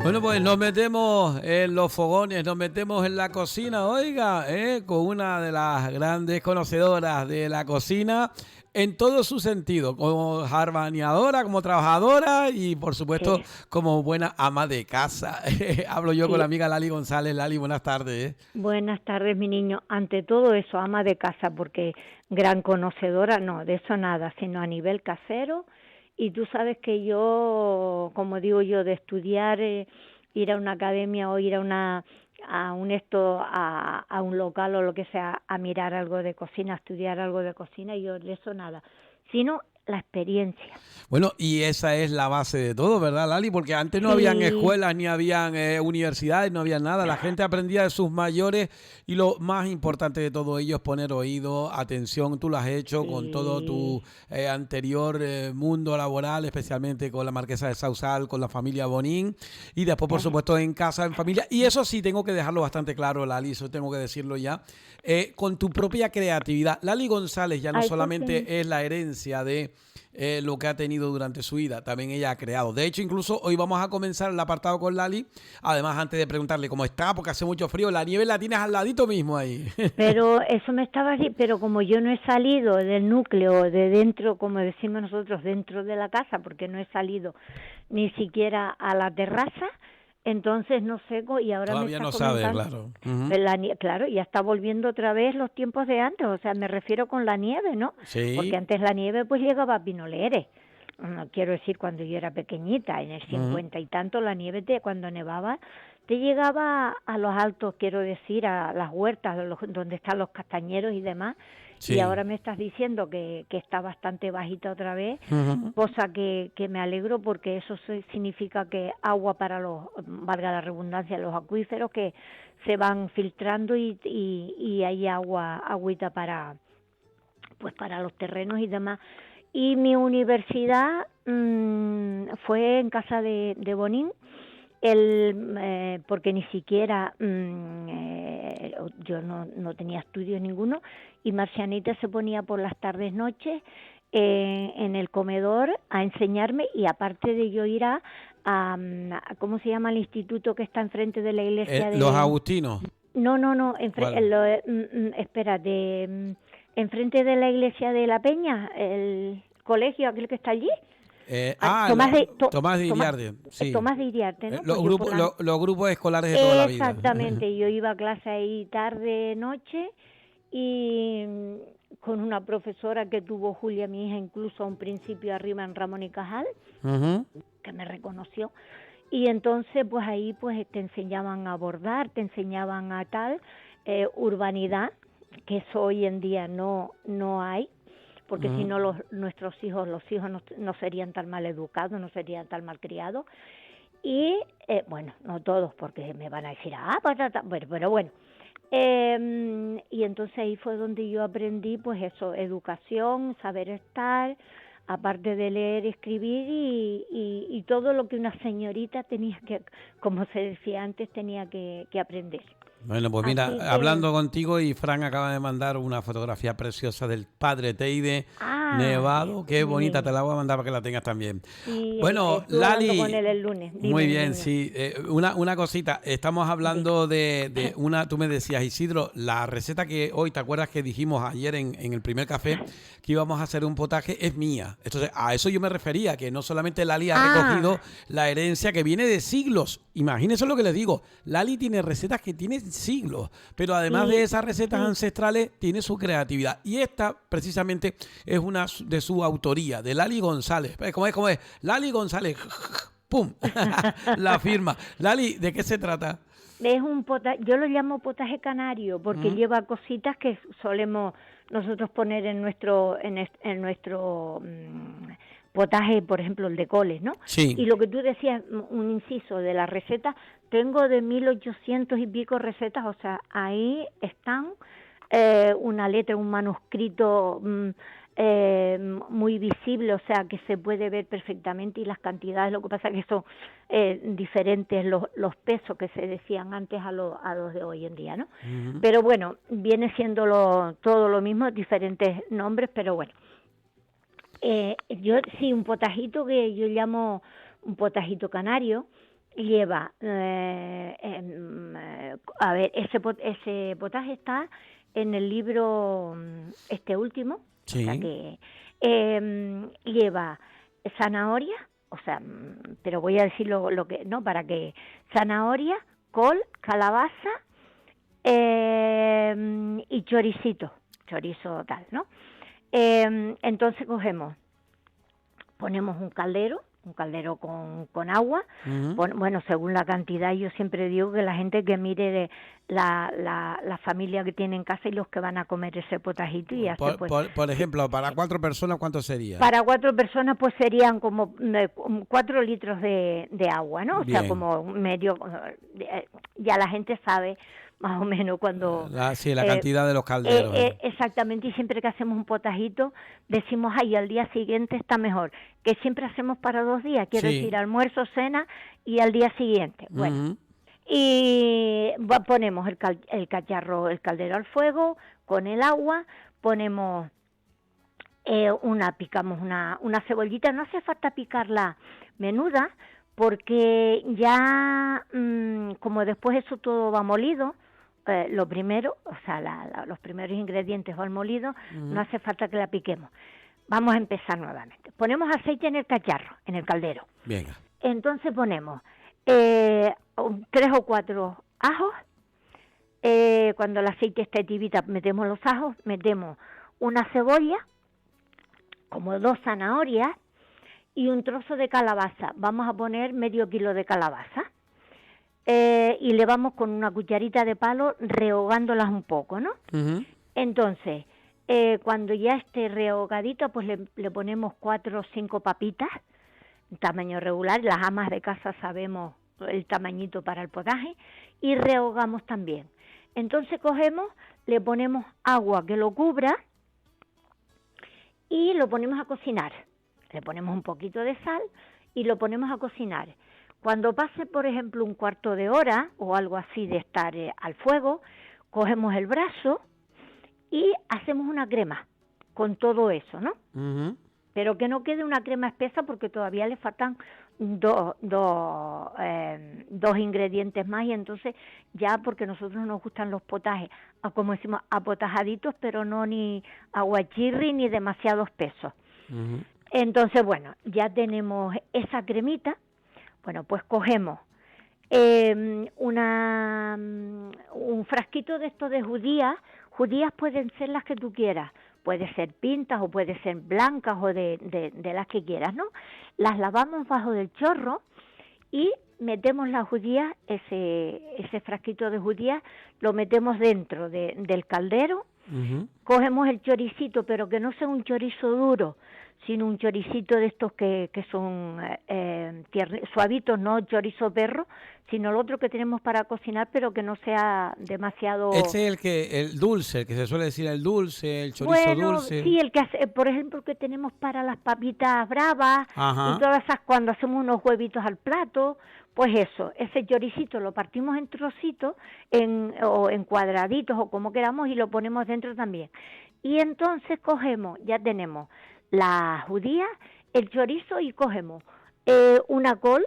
Bueno, pues nos metemos en los fogones, nos metemos en la cocina, oiga, con una de las grandes conocedoras de la cocina en todo su sentido, como jarbaneadora, como trabajadora y por supuesto Sí, como buena ama de casa. Hablo yo con la sí. amiga Lali González. Lali, buenas tardes. Buenas tardes, mi niño. Ante todo eso, ama de casa, porque gran conocedora, no, de eso nada, sino a nivel casero. Y tú sabes que yo, como digo yo, de estudiar, ir a una academia o ir a un a un local o lo que sea, a mirar algo de cocina, a estudiar algo de cocina, yo de eso nada, sino la experiencia. Bueno, y esa es la base de todo, ¿verdad, Lali? Porque antes no habían Sí, escuelas, ni habían universidades, no había nada. La gente aprendía de sus mayores y lo más importante de todo ello es poner oído, atención. Tú lo has hecho con todo sí, tu anterior mundo laboral, especialmente con la Marquesa de Sausal, con la familia Bonín y después, por eh, supuesto, en casa, en familia. Y eso sí, tengo que dejarlo bastante claro, Lali, eso tengo que decirlo ya. Con tu propia creatividad. Lali González ya no a eso sí. solamente es la herencia de lo que ha tenido durante su vida, también ella ha creado. De hecho, incluso hoy vamos a comenzar el apartado con Lali. Además, antes de preguntarle cómo está, porque hace mucho frío, la nieve la tienes al ladito mismo ahí. Pero eso me estaba así, pero como yo no he salido del núcleo, de dentro, como decimos nosotros, dentro de la casa, porque no he salido ni siquiera a la terraza, entonces no seco y ahora me Todavía estás no sabe, comentando, claro. Ujú. claro, ya está volviendo otra vez los tiempos de antes, o sea, me refiero con la nieve, ¿no? Porque Sí. antes la nieve pues llegaba a Pinoleres, no quiero decir cuando yo era pequeñita, en el Ujú. 50 y tanto la nieve cuando nevaba te llegaba a los altos, quiero decir, a las huertas donde están los castañeros y demás, y Sí. ahora me estás diciendo que está bastante bajita otra vez, Ujú. cosa que me alegro porque eso significa que agua para los, valga la redundancia, los acuíferos que se van filtrando y hay agüita para, pues para los terrenos y demás. Y mi universidad fue en casa de Bonín, porque ni siquiera yo no tenía estudios ninguno, y Marcianita se ponía por las tardes noches en el comedor a enseñarme, y aparte de yo ir ¿cómo se llama el instituto que está enfrente de la iglesia Los de? agustinos. No, ¿Cuál? espérate, enfrente de la iglesia de la Peña, el colegio aquel que está allí. Tomás de Tomás de Iriarte, sí. Tomás de Iriarte, ¿no? Los Pues yo por grupos, la los grupos escolares de toda la vida. exactamente, yo iba a clase ahí tarde, noche, y con una profesora que tuvo Julia, mi hija, incluso a un principio arriba en Ramón y Cajal, Ujú. que me reconoció. Y entonces pues ahí pues te enseñaban a bordar, te enseñaban a tal urbanidad, que eso hoy en día no hay, porque si Ujú. no nuestros hijos, los hijos no serían tan mal educados, no serían tan mal criados. Y bueno, no todos, porque me van a decir, bueno, pero bueno. Y entonces ahí fue donde yo aprendí pues eso, educación, saber estar, aparte de leer, escribir y todo lo que una señorita tenía que, como se decía antes, tenía que aprender. Bueno, pues mira, Así que, hablando contigo y Fran acaba de mandar una fotografía preciosa del padre Teide ay, nevado. Qué mi bonita, te niño, la voy a mandar para que la tengas también. sí, Bueno, estuve hablando con Lali, él el lunes, muy dime mi bien, niño, sí. Una cosita, estamos dime. hablando de una, tú me decías, Isidro, la receta que hoy, ¿te acuerdas que dijimos ayer en el primer café que íbamos a hacer un potaje? Es mía. Entonces, a eso yo me refería, que no solamente Lali ha recogido Ah, la herencia que viene de siglos. Imagínense lo que les digo. Lali tiene recetas que tienen siglos, pero además de sí, esas recetas sí, ancestrales, tiene su creatividad. Y esta, precisamente, es una de su autoría, de Lali González. ¿Cómo es? ¿Cómo es? Lali González. ¡Pum! La firma. Lali, ¿de qué se trata? es un yo lo llamo potaje canario porque Mm. lleva cositas que solemos nosotros poner en nuestro potaje, por ejemplo el de coles, ¿no? Y Sí. lo que tú decías, un inciso de la receta, tengo de 1800 y pico recetas, o sea, ahí están una letra, un manuscrito muy visible, o sea, que se puede ver perfectamente, y las cantidades, lo que pasa que son diferentes los pesos que se decían antes a los de hoy en día, ¿no? Ujú. Pero bueno, viene siendo todo lo mismo, diferentes nombres, pero bueno. Yo sí, un potajito que yo llamo un potajito canario, lleva, a ver, ese potaje está en el libro este último, o sea Sí. que lleva zanahoria, o sea, pero voy a decir lo que, no, para que zanahoria, col, calabaza y chorizo tal, ¿no? Entonces ponemos un caldero con agua, Ujú. bueno, según la cantidad, yo siempre digo que la gente que mire de la familia que tiene en casa y los que van a comer ese potajito y hace pues, Por si, ejemplo, para 4 personas, ¿cuánto sería? para 4 personas pues serían como 4 litros de agua, ¿no? O sea, Bien. como medio, ya la gente sabe más o menos cuando... Sí, la Eh, cantidad de los calderos. exactamente, y siempre que hacemos un potajito decimos, ay, al día siguiente está mejor, que siempre hacemos para 2 días, quiero decir, Sí. almuerzo, cena y al día siguiente. Bueno, Ujú. y ponemos el cacharro, el caldero al fuego con el agua, ponemos picamos una cebollita, no hace falta picarla menuda, porque ya, como después eso todo va molido, lo primero, o sea, los primeros ingredientes van molidos, no Ujú. hace falta que la piquemos. Vamos a empezar nuevamente. Ponemos aceite en el cacharro, en el caldero. Venga. Entonces ponemos 3 o 4 ajos. Cuando el aceite esté tibita, metemos los ajos, metemos una cebolla, como 2 zanahorias y un trozo de calabaza. Vamos a poner medio kilo de calabaza. Y le vamos con una cucharita de palo rehogándolas un poco, ¿no? Ujú. Entonces, cuando ya esté rehogadito, pues le ponemos 4 o 5 papitas, tamaño regular. Las amas de casa sabemos el tamañito para el potaje, y rehogamos también. Entonces cogemos, le ponemos agua que lo cubra y lo ponemos a cocinar. Le ponemos un poquito de sal y lo ponemos a cocinar. Cuando pase, por ejemplo, un cuarto de hora o algo así de estar al fuego, cogemos el brazo y hacemos una crema con todo eso, ¿no? Ujú. Pero que no quede una crema espesa porque todavía le faltan dos ingredientes más, y entonces ya, porque a nosotros nos gustan los potajes, como decimos, apotajaditos, pero no ni aguachirri ni demasiado espesos. Ujú. Entonces, bueno, ya tenemos esa cremita. Bueno, pues cogemos un frasquito de estos de judías. Judías pueden ser las que tú quieras, puede ser pintas o puede ser blancas o de las que quieras, ¿no? Las lavamos bajo del chorro y metemos las judías, ese frasquito de judías, lo metemos dentro del caldero. Ujú. Cogemos el choricito, pero que no sea un chorizo duro, sino un choricito de estos que son suavitos, no chorizo perro, sino el otro que tenemos para cocinar, pero que no sea demasiado... Ese es el dulce, el que se suele decir el dulce, el chorizo Bueno, dulce. sí, el que hace, por ejemplo, que tenemos para las papitas bravas y Ajá. todas esas, cuando hacemos unos huevitos al plato, pues eso, ese choricito lo partimos en trocitos o en cuadraditos o como queramos, y lo ponemos dentro también. Y entonces cogemos, ya tenemos la judía, el chorizo, y cogemos una col,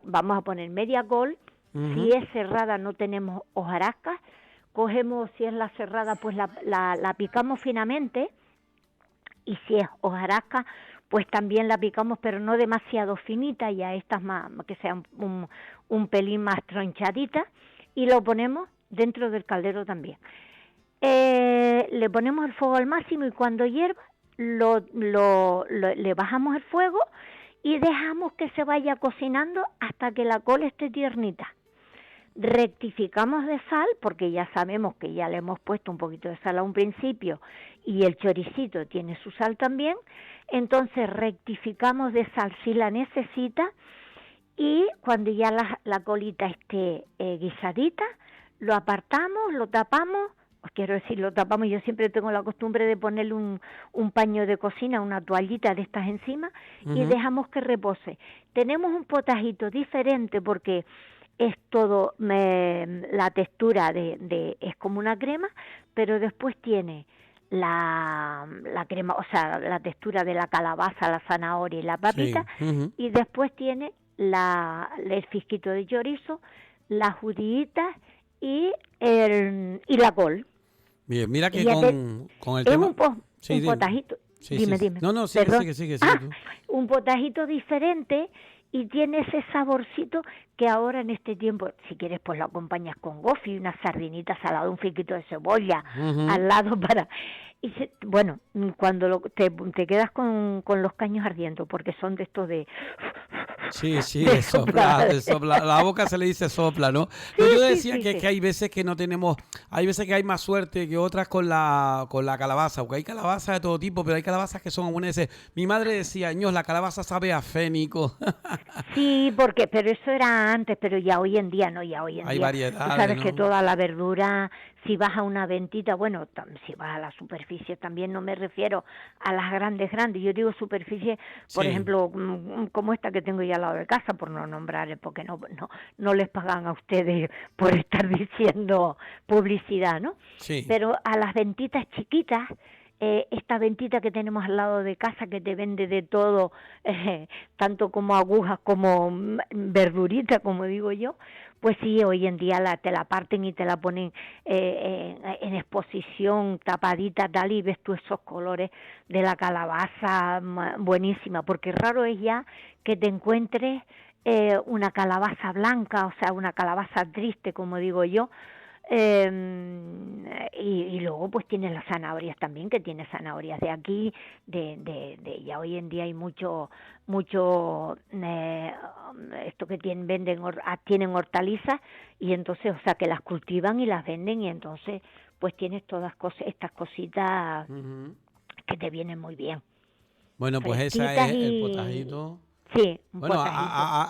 vamos a poner media col. Si Ujú. es cerrada no tenemos hojarascas, cogemos, si es la cerrada, pues la picamos finamente, y si es hojarasca, pues también la picamos, pero no demasiado finita, y a estas más, que sean un pelín más tronchaditas, y lo ponemos dentro del caldero también. Le ponemos el fuego al máximo, y cuando hierva le bajamos el fuego y dejamos que se vaya cocinando hasta que la col esté tiernita. Rectificamos de sal, porque ya sabemos que ya le hemos puesto un poquito de sal a un principio y el choricito tiene su sal también. Entonces rectificamos de sal si la necesita, y cuando ya la colita esté guisadita, lo apartamos, lo tapamos. Quiero decir, lo tapamos, yo siempre tengo la costumbre de ponerle un paño de cocina, una toallita de estas encima, y Ujú. dejamos que repose. Tenemos un potajito diferente porque es todo, la textura es como una crema, pero después tiene la crema, o sea, la textura de la calabaza, la zanahoria y la papita, Sí. Ujú. y después tiene el fisquito de chorizo, las judíitas y la col. Bien, mira que Y ya con el es tema... un Sí, dime. potajito. Sí, Dime, sí. dime. No, no, sigue, Perdón. sigue tú. Un potajito diferente y tiene ese saborcito que ahora en este tiempo, si quieres, pues lo acompañas con gofi, una sardinita salada, un filtro de cebolla al lado para... bueno, cuando te quedas con los caños ardiendo, porque son de estos de... Sí, de sopla, soplar. sopla. La boca se le dice sopla, ¿no? Sí, No, yo sí, decía sí, que, sí. que hay veces que no tenemos, hay veces que hay más suerte que otras con la calabaza, porque hay calabazas de todo tipo, pero hay calabazas que son buenas. Mi madre decía, ños, la calabaza sabe a fénico. Sí, pero eso era antes, pero ya hoy en día no, ya hoy en Hay día. Tú variedades, sabes que ¿no? toda la verdura, si vas a una ventita, bueno, si vas a la superficie también, no me refiero a las grandes, yo digo superficie, por Sí, ejemplo, como esta que tengo ya al lado de casa, por no nombrar, porque no les pagan a ustedes por estar diciendo publicidad, ¿no? sí. Pero a las ventitas chiquitas, esta ventita que tenemos al lado de casa que te vende de todo, tanto como agujas como verdurita, como digo yo, pues sí, hoy en día te la parten y te la ponen en exposición, tapadita, tal, y ves tú esos colores de la calabaza buenísima, porque raro es ya que te encuentres una calabaza blanca, o sea, una calabaza triste, como digo yo, y luego pues tiene las zanahorias también, que tiene zanahorias de aquí, ya hoy en día hay mucho esto que tienen hortalizas, y entonces, o sea, que las cultivan y las venden, y entonces pues tienes todas estas cositas Ujú. que te vienen muy bien, Bueno, pues esa fresquitas es el y potajito. sí, un Bueno, potajito.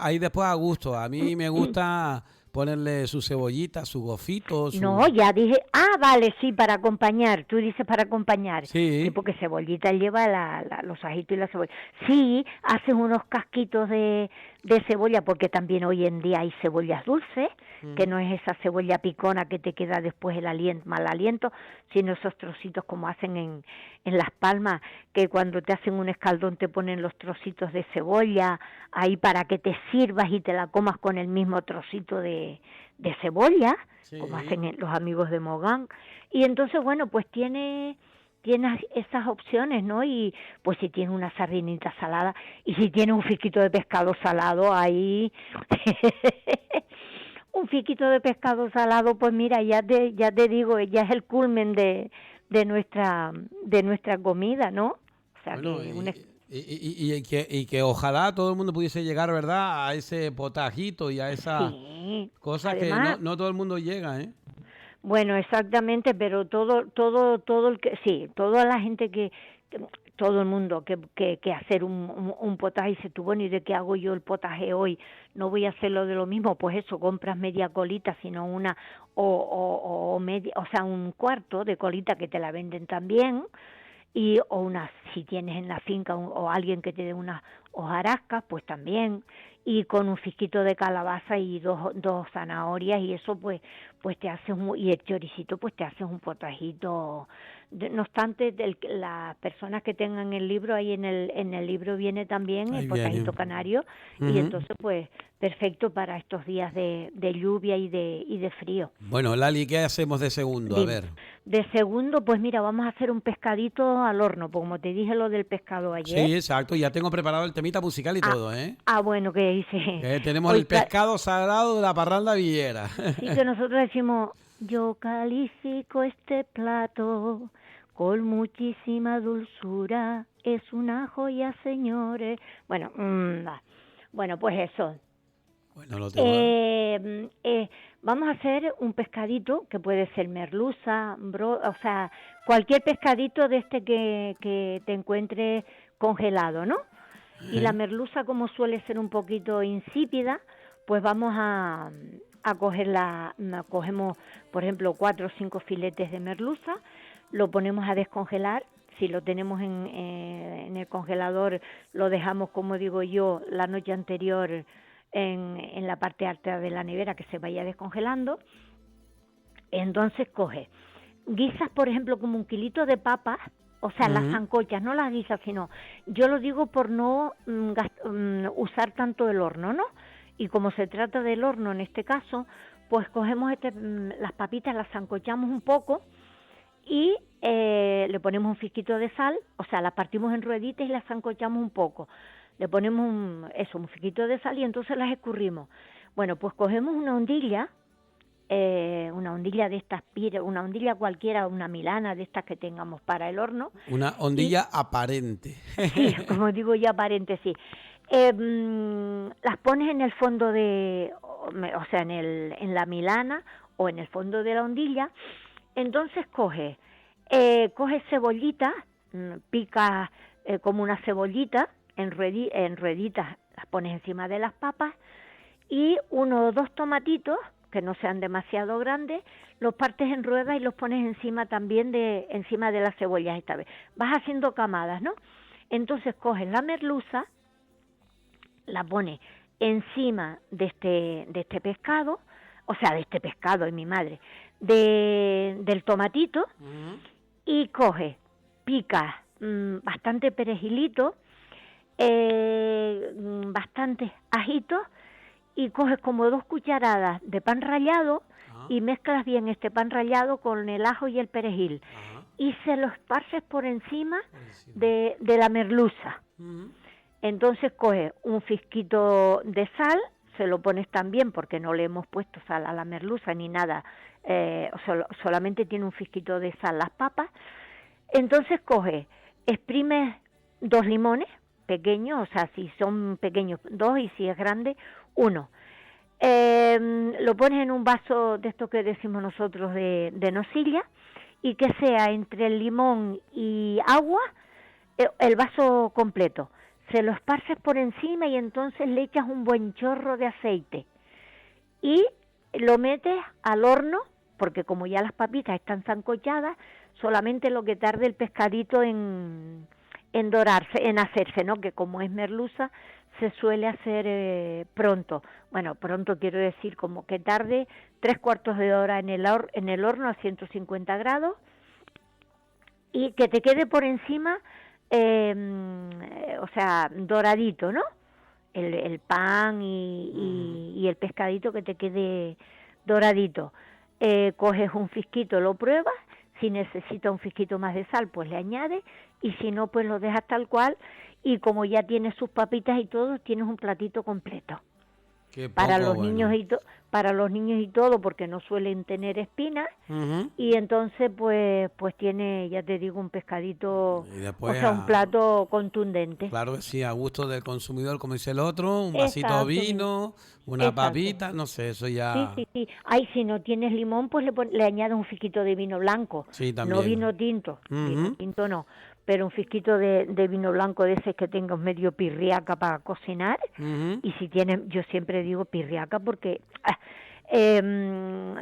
ahí después a gusto. A mí me gusta ponerle su cebollita, su gofito, No, su... ya dije, vale, sí, para acompañar, tú dices para acompañar, sí, Sí. porque cebollita lleva los ajitos y la cebolla. Sí, haces unos casquitos de cebolla, porque también hoy en día hay cebollas dulces, que no es esa cebolla picona que te queda después mal aliento, sino esos trocitos como hacen en Las Palmas, que cuando te hacen un escaldón te ponen los trocitos de cebolla ahí para que te sirvas y te la comas con el mismo trocito de cebolla, como Sí. hacen los amigos de Mogán, y entonces, bueno, pues tienes esas opciones, ¿no? Y pues si tienes una sardinita salada, y si tienes un fisquito de pescado salado, ahí... un fisquito de pescado salado, pues mira, ya te digo, ya es el culmen de nuestra comida, ¿no? O sea Bueno, que y que ojalá todo el mundo pudiese llegar, ¿verdad? A ese potajito y a esas sí, cosas que no, además, no todo el mundo llega, ¿eh? bueno, exactamente, pero todo el que, sí, toda la gente todo el mundo que hacer un potaje, y dice tú, bueno, ¿y de qué hago yo el potaje hoy? No voy a hacerlo de lo mismo, pues eso, compras media colita, sino una, o media, o sea, un cuarto de colita que te la venden también, o unas, si tienes en la finca o alguien que te dé unas hojarascas, pues también, y con un fisquito de calabaza y dos zanahorias, y eso pues te haces y el choricito, pues te haces un potajito. No obstante, las personas que tengan el libro, ahí en el libro viene también el Ahí viene. potajito canario, y Ujú. entonces pues perfecto para estos días de lluvia y de frío. Bueno, Lali, ¿qué hacemos de segundo? A Dime. ver. De segundo, pues mira, vamos a hacer un pescadito al horno, pues como te dije lo del pescado ayer. Sí, exacto. Ya tengo preparado el temita musical y Ah, todo, ¿eh? bueno, que hice Tenemos hoy el pescado sagrado de la parranda villera. sí que nosotros decimos, yo califico este plato con muchísima dulzura, es una joya, señores. Bueno, bueno, pues eso. Bueno, lo tengo. Vamos a hacer un pescadito que puede ser merluza, o sea, cualquier pescadito de este que te encuentres congelado, ¿no? Y la ¿Eh? merluza, como suele ser un poquito insípida, pues vamos a cogemos, por ejemplo, 4 o 5 filetes de merluza, lo ponemos a descongelar. Si lo tenemos en el congelador, lo dejamos, como digo yo, la noche anterior en la parte alta de la nevera, que se vaya descongelando. Entonces guisas, por ejemplo, como un kilito de papas, O sea, las sancochas, no las guisas, sino, yo lo digo por no usar tanto el horno, ¿no? Y como se trata del horno en este caso, pues cogemos las papitas, las sancochamos un poco y le ponemos un fisquito de sal, o sea, las partimos en rueditas y las sancochamos un poco. Le ponemos un fisquito de sal y entonces las escurrimos. Bueno, pues cogemos una ondilla de estas, una ondilla cualquiera, una milana de estas que tengamos para el horno. Una ondilla aparente. Sí, como digo ya, paréntesis. Las pones en el fondo o sea, en la milana o en el fondo de la ondilla. Entonces coges cebollita, picas como una cebollita en rueditas, las pones encima de las papas, y 1 o 2 tomatitos que no sean demasiado grandes, los partes en ruedas y los pones encima también encima de las cebollas esta vez. Vas haciendo camadas, ¿no? Entonces coges la merluza, la pones encima de este pescado, o sea, de este pescado, mi madre, del tomatito, y coges, picas bastante perejilito, bastante ajitos, y coges como 2 cucharadas de pan rallado y mezclas bien este pan rallado con el ajo y el perejil. Y se lo esparces por encima de la merluza. Entonces coges un fisquito de sal, se lo pones también porque no le hemos puesto sal a la merluza ni nada, solamente tiene un fisquito de sal las papas. Entonces coges, exprimes 2 limones pequeños, o sea, si son pequeños 2 y si es grande 1. Lo pones en un vaso de esto que decimos nosotros de nocilla, y que sea entre el limón y agua el vaso completo. Se lo esparces por encima y entonces le echas un buen chorro de aceite y lo metes al horno, porque como ya las papitas están sancochadas, solamente lo que tarde el pescadito en dorarse, en hacerse, ¿no? Que como es merluza se suele hacer pronto. Bueno, pronto quiero decir como que tarde 3/4 de hora en el horno a 150 grados, y que te quede por encima, o sea, doradito, ¿no? El pan y el pescadito que te quede doradito. Coges un fisquito, lo pruebas, si necesita un fisquito más de sal, pues le añades, y si no, pues lo dejas tal cual, y como ya tienes sus papitas y todo, tienes un platito completo. Para los niños y todo, porque no suelen tener espinas, y entonces pues tiene, ya te digo, un pescadito, o sea, un plato contundente. Claro que sí, a gusto del consumidor, como dice el otro, un vasito de vino, una papita, no sé, eso ya... Sí. Ay, si no tienes limón, pues le añades un fisquito de vino blanco. Sí, también. No vino tinto, vino tinto no, pero un fisquito de vino blanco de ese que tengas medio pirriaca para cocinar. Y si tienes, yo siempre digo pirriaca porque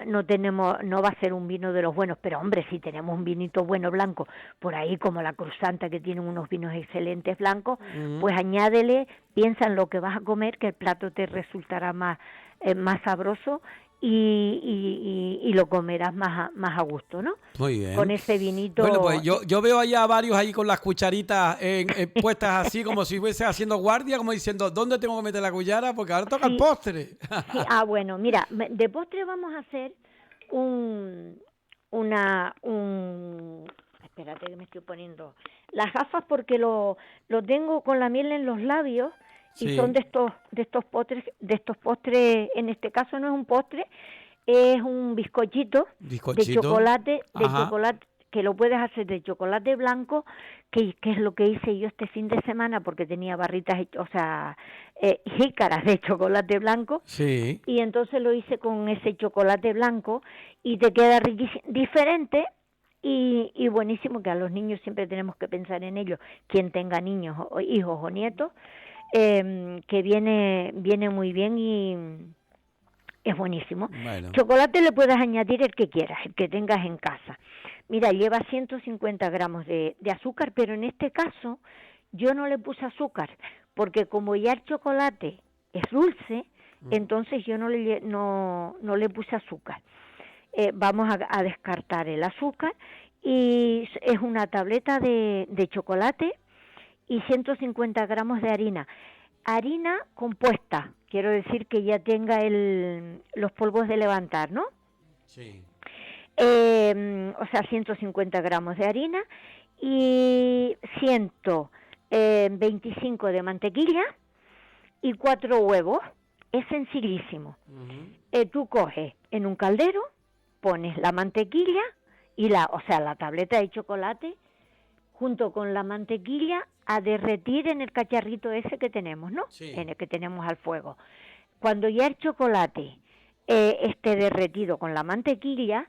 no va a ser un vino de los buenos, pero hombre, si tenemos un vinito bueno blanco por ahí, como la Cruzanta, que tienen unos vinos excelentes blancos, pues añádele, piensa en lo que vas a comer, que el plato te resultará más sabroso, y lo comerás más a gusto, ¿no? Muy bien. Con ese vinito. Bueno, pues yo veo allá varios ahí con las cucharitas puestas así, como si fuese haciendo guardia, como diciendo, ¿dónde tengo que meter la cuchara? Porque ahora toca el postre. Sí. Bueno, mira, de postre vamos a hacer espérate que me estoy poniendo las gafas, porque lo tengo con la miel en los labios. Y son de estos postres, en este caso no es un postre, es un bizcochito de chocolate, que lo puedes hacer de chocolate blanco, que es lo que hice yo este fin de semana, porque tenía barritas, o sea, jícaras de chocolate blanco, sí. Y entonces lo hice con ese chocolate blanco, y te queda diferente, y buenísimo, que a los niños siempre tenemos que pensar en ellos, quien tenga niños, o hijos o nietos, que viene muy bien y es buenísimo. Bueno. Chocolate le puedes añadir el que quieras, el que tengas en casa. Mira, lleva 150 gramos de azúcar, pero en este caso yo no le puse azúcar, porque como ya el chocolate es dulce, entonces yo no le puse azúcar. Vamos a descartar el azúcar, y es una tableta de chocolate y 150 gramos de harina. Harina compuesta, quiero decir que ya tenga los polvos de levantar, ¿no? Sí. O sea, 150 gramos de harina y 125 de mantequilla y 4 huevos. Es sencillísimo. Tú coges en un caldero, pones la mantequilla y la tableta de chocolate junto con la mantequilla a derretir en el cacharrito ese que tenemos, ¿no? Sí. En el que tenemos al fuego. Cuando ya el chocolate esté derretido con la mantequilla,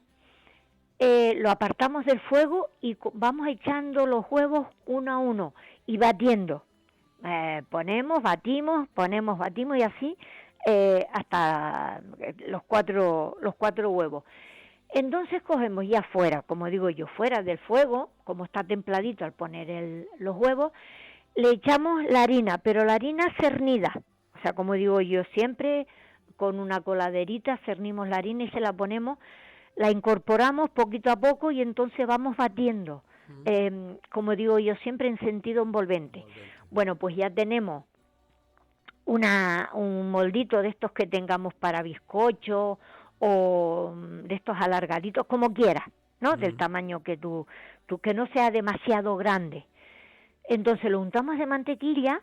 lo apartamos del fuego y vamos echando los huevos uno a uno y batiendo. Batimos y así hasta los cuatro huevos. Entonces cogemos ya fuera, como digo yo, fuera del fuego, como está templadito al poner los huevos, le echamos la harina, pero la harina cernida. O sea, como digo yo, siempre con una coladerita cernimos la harina y se la ponemos, la incorporamos poquito a poco y entonces vamos batiendo. Como digo yo, siempre en sentido envolvente. Bueno, pues ya tenemos un moldito de estos que tengamos para bizcocho o de estos alargaditos, como quieras, ¿no? Del tamaño que tú que no sea demasiado grande. Entonces lo untamos de mantequilla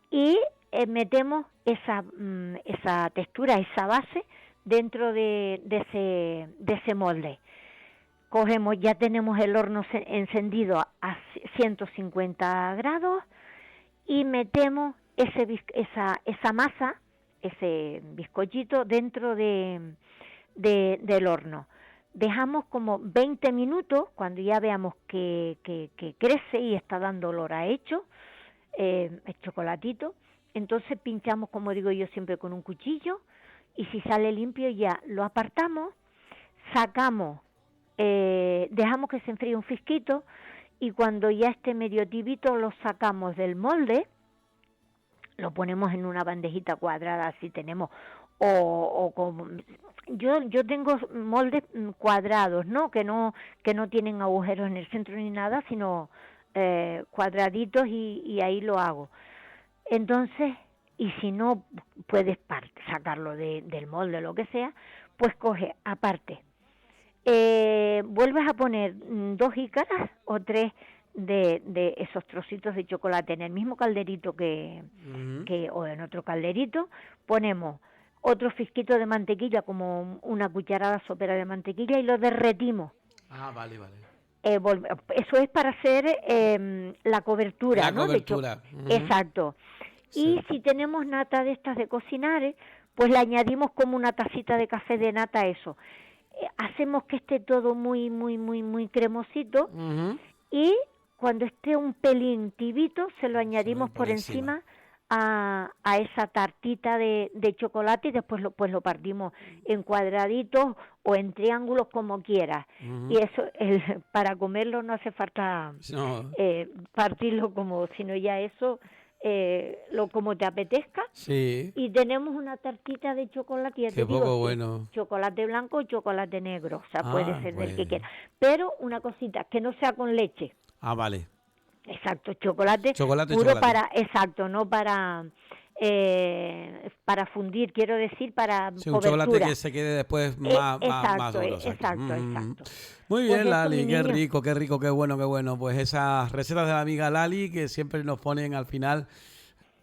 y metemos esa textura, esa base dentro de ese molde. Cogemos, ya tenemos el horno encendido a 150 grados y metemos esa masa, ese bizcochito dentro del horno. Dejamos como 20 minutos, cuando ya veamos que crece y está dando olor a el chocolatito, entonces pinchamos, como digo yo siempre, con un cuchillo y si sale limpio ya lo apartamos, sacamos, dejamos que se enfríe un fisquito y cuando ya esté medio tibito lo sacamos del molde, lo ponemos en una bandejita cuadrada si tenemos, o como yo tengo moldes cuadrados, ¿no? Que no tienen agujeros en el centro ni nada, sino cuadraditos y ahí lo hago. Entonces, y si no puedes sacarlo del molde, lo que sea, pues coge aparte. Vuelves a poner 2 jícaras o 3 de esos trocitos de chocolate en el mismo calderito o en otro calderito, ponemos otro fisquito de mantequilla, como una cucharada sopera de mantequilla, y lo derretimos. Vale. Eso es para hacer la cobertura, La ¿no? cobertura. Exacto. Sí. Y si tenemos nata de estas de cocinar, pues le añadimos como una tacita de café de nata a eso. Hacemos que esté todo muy, muy, muy, muy cremosito y cuando esté un pelín tibito se lo añadimos por encima a esa tartita de chocolate y después lo partimos en cuadraditos o en triángulos como quieras. Y eso para comerlo no hace falta partirlo sino ya eso como te apetezca. Sí. Y tenemos una tartita de chocolate, ya te digo, bueno. chocolate blanco o chocolate negro, o sea, puede ser del que quiera. Pero una cosita, que no sea con leche. Vale. Exacto, chocolate puro no para fundir, quiero decir, para cobertura. Un chocolate que se quede después más duro. Exacto. Muy bien, pues Lali, qué rico, qué bueno. Pues esas recetas de la amiga Lali que siempre nos ponen al final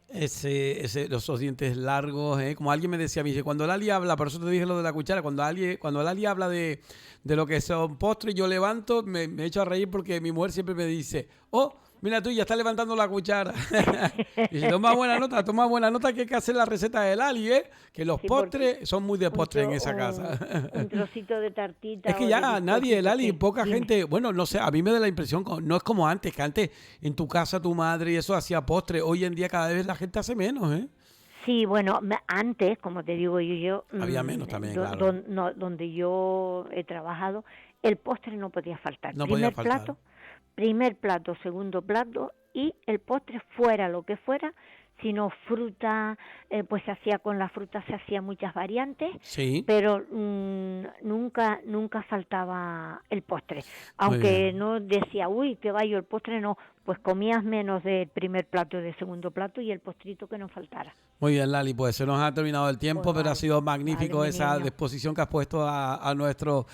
esos dientes largos, como alguien me decía a mí, cuando Lali habla, por eso te dije lo de la cuchara, cuando Lali habla de lo que son postres, yo levanto, me echo a reír porque mi mujer siempre me dice, mira tú, ya está levantando la cuchara. Y si toma buena nota que hay que hacer la receta de Lali, que los postres son muy de postre en esa casa. Un trocito de tartita. Es que ya nadie, Lali, poca gente, bueno, no sé, a mí me da la impresión, no es como antes, que antes en tu casa tu madre y eso hacía postre, hoy en día cada vez la gente hace menos, Sí, bueno, antes, como te digo yo había menos también, claro. Donde yo he trabajado, el postre no podía faltar. No podía faltar. Primer plato, segundo plato y el postre fuera lo que fuera, sino fruta, pues se hacía con la fruta, se hacía muchas variantes, Sí, pero nunca faltaba el postre. muy Aunque bien. no decía, uy, que vaya el postre, no, pues comías menos del primer plato y del segundo plato y el postrito que no faltara. Muy bien, Lali, pues se nos ha terminado el Pues tiempo, pero ha vale, sido vale, magnífico mi esa niño. disposición que has puesto a nuestro,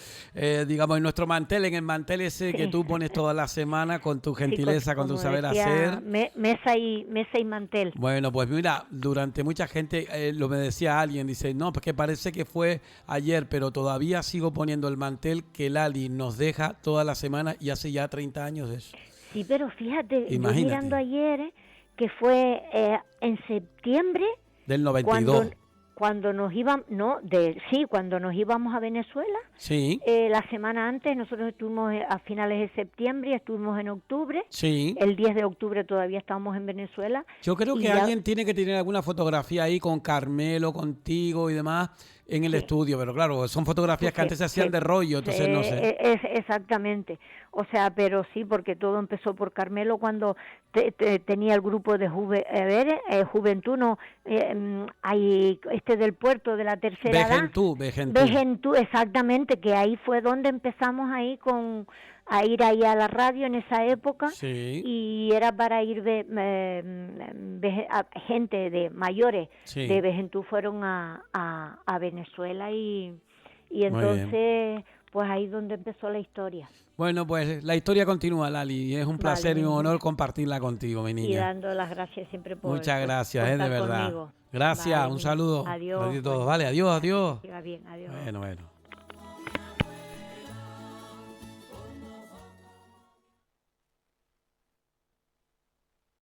digamos, en nuestro mantel, en el mantel ese que Sí, tú pones toda la semana con tu sí, gentileza, con tu como saber decía, hacer. mesa y mantel. Bueno, pues mira, durante mucha gente, lo me decía alguien, dice, no, pues que parece que fue ayer, pero todavía sigo poniendo el mantel que Lali nos deja toda la semana y hace ya 30 años de eso. Sí, pero fíjate, yo mirando Imagínate, ayer, que fue en septiembre, del cuando 92. cuando nos íbamos, no, sí, cuando nos íbamos a Venezuela, Sí, la semana antes nosotros estuvimos a finales de septiembre y estuvimos en octubre, sí. el 10 de octubre todavía estábamos en Venezuela Yo creo y que ya, alguien tiene que tener alguna fotografía ahí con Carmelo, contigo y demás en el sí, estudio, pero claro, son fotografías que sí, antes se sí, hacían de rollo, sí, entonces no sé. exactamente. O sea, pero sí, porque todo empezó por Carmelo cuando tenía el grupo de Juventud, no, hay del puerto de la tercera edad, Vejentú. Vejentú, exactamente, que ahí fue donde empezamos ahí a ir ahí a la radio en esa época Sí, y era para ir gente de mayores de sí, Vejentú fueron a Venezuela y muy bien. entonces pues ahí donde empezó la historia. Bueno, pues la historia continúa, Lali, y es un Vale, placer y mi un niño. honor compartirla contigo, mi Y niña. dando las gracias siempre Muchas por gracias, de contar verdad. conmigo. Gracias, Vale, un mi niño. saludo. Adiós, Gracias a todos. bueno, Vale, adiós, que adiós. siga bien, adiós. Bueno, bueno.